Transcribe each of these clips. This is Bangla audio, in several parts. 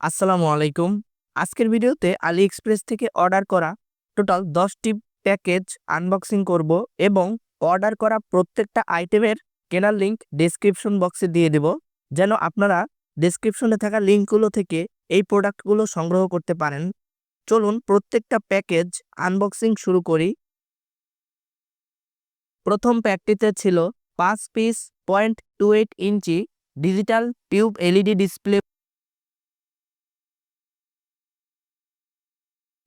আসসালামু আলাইকুম। আজকের ভিডিওতে আলি এক্সপ্রেস থেকে অর্ডার করা টোটাল 10টি প্যাকেজ আনবক্সিং করব এবং অর্ডার করা প্রত্যেকটা আইটেমের কেনার লিঙ্ক ডেসক্রিপশন বক্সে দিয়ে দেব, যেন আপনারা ডেসক্রিপশনে থাকা লিঙ্কগুলো থেকে এই প্রোডাক্টগুলো সংগ্রহ করতে পারেন। চলুন প্রত্যেকটা প্যাকেজ আনবক্সিং শুরু করি। প্রথম প্যাকটিতে ছিল 5 পিস 0.28 ইঞ্চি ডিজিটাল টিউব এলইডি ডিসপ্লে।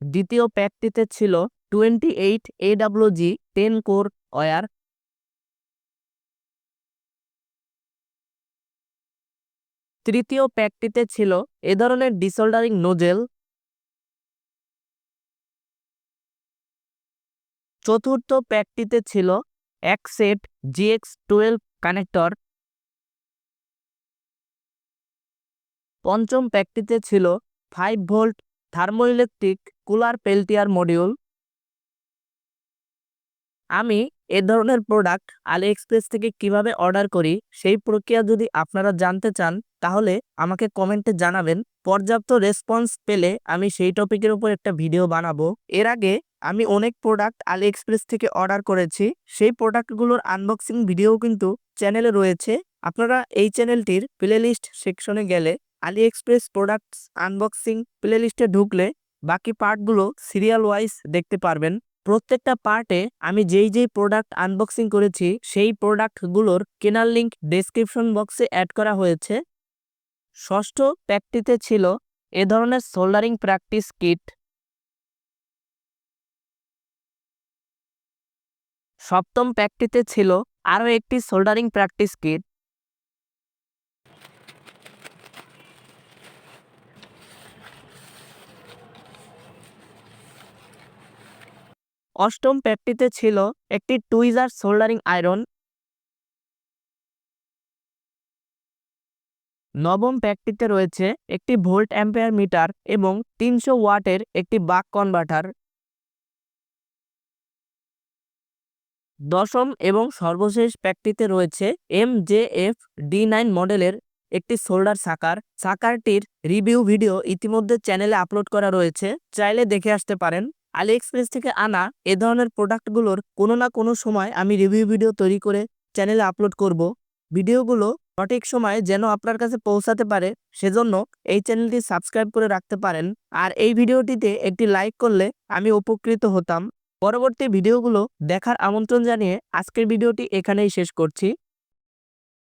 দ্বিতীয় প্যাকটিতে ছিল 28 AWG 10 কোর ওয়্যার। তৃতীয় প্যাকটিতে ছিল এ ধরনের ডিসোল্ডারিং নোজেল। চতুর্থ প্যাকটিতে ছিল এক সেট GX12 কানেক্টর। পঞ্চম প্যাকটিতে ছিল 5 volt thermoelectric cooler Peltier module. আমি এ ধরনের প্রোডাক্ট আলি এক্সপ্রেস থেকে কিভাবে অর্ডার করি সেই প্রক্রিয়া যদি আপনারা জানতে চান তাহলে আমাকে কমেন্টে জানাবেন। পর্যাপ্ত রেসপন্স পেলে আমি সেই টপিকের উপর একটা ভিডিও বানাবো। এর আগে আমি অনেক প্রোডাক্ট আলি এক্সপ্রেস থেকে অর্ডার করেছি, সেই প্রোডাক্টগুলোর আনবক্সিং ভিডিও কিন্তু চ্যানেলে রয়েছে। আপনারা এই চ্যানেলটির প্লেলিস্ট সেকশনে গেলে আলি এক্সপ্রেস প্রোডাক্টস আনবক্সিং প্লেলিস্টে ঢুকলে বাকি পার্টগুলো সিরিয়াল ওয়াইজ দেখতে পারবেন। প্রত্যেকটা পার্টে আমি যেই প্রোডাক্ট আনবক্সিং করেছি সেই প্রোডাক্টগুলোর কেনার লিঙ্ক ডেসক্রিপশন বক্সে অ্যাড করা হয়েছে। ষষ্ঠ প্যাকটিতে ছিল এ ধরনের সোল্ডারিং প্র্যাকটিস কিট। সপ্তম প্যাকটিতে ছিল আরও একটি সোল্ডারিং প্র্যাকটিস কিট। অষ্টম প্যাকটিতে ছিল একটি টুইজার সোল্ডারিং আয়রন। নবম প্যাকটিতে রয়েছে একটি ভোল্ট অ্যাম্পিয়ার মিটার এবং 300 ওয়াটের একটি বাক কনভার্টার। দশম এবং সর্বশেষ প্যাকটিতে রয়েছে MJF D9 মডেলের একটি সোল্ডার সাকার। সাকারটির রিভিউ ভিডিও ইতিমধ্যে চ্যানেলে আপলোড করা রয়েছে, চাইলে দেখে আসতে পারেন। আলি এক্সপ্রেস থেকে আনা এ ধরনের প্রোডাক্টগুলোর কোনো না কোনো সময় আমি রিভিউ ভিডিও তৈরি করে চ্যানেলে আপলোড করব। ভিডিওগুলো সঠিক সময়ে যেন আপনার কাছে পৌঁছাতে পারে সেজন্য এই চ্যানেলটি সাবস্ক্রাইব করে রাখতে পারেন। আর এই ভিডিওটিতে একটি লাইক করলে আমি উপকৃত হতাম। পরবর্তী ভিডিওগুলো দেখার আমন্ত্রণ জানিয়ে আজকের ভিডিওটি এখানেই শেষ করছি।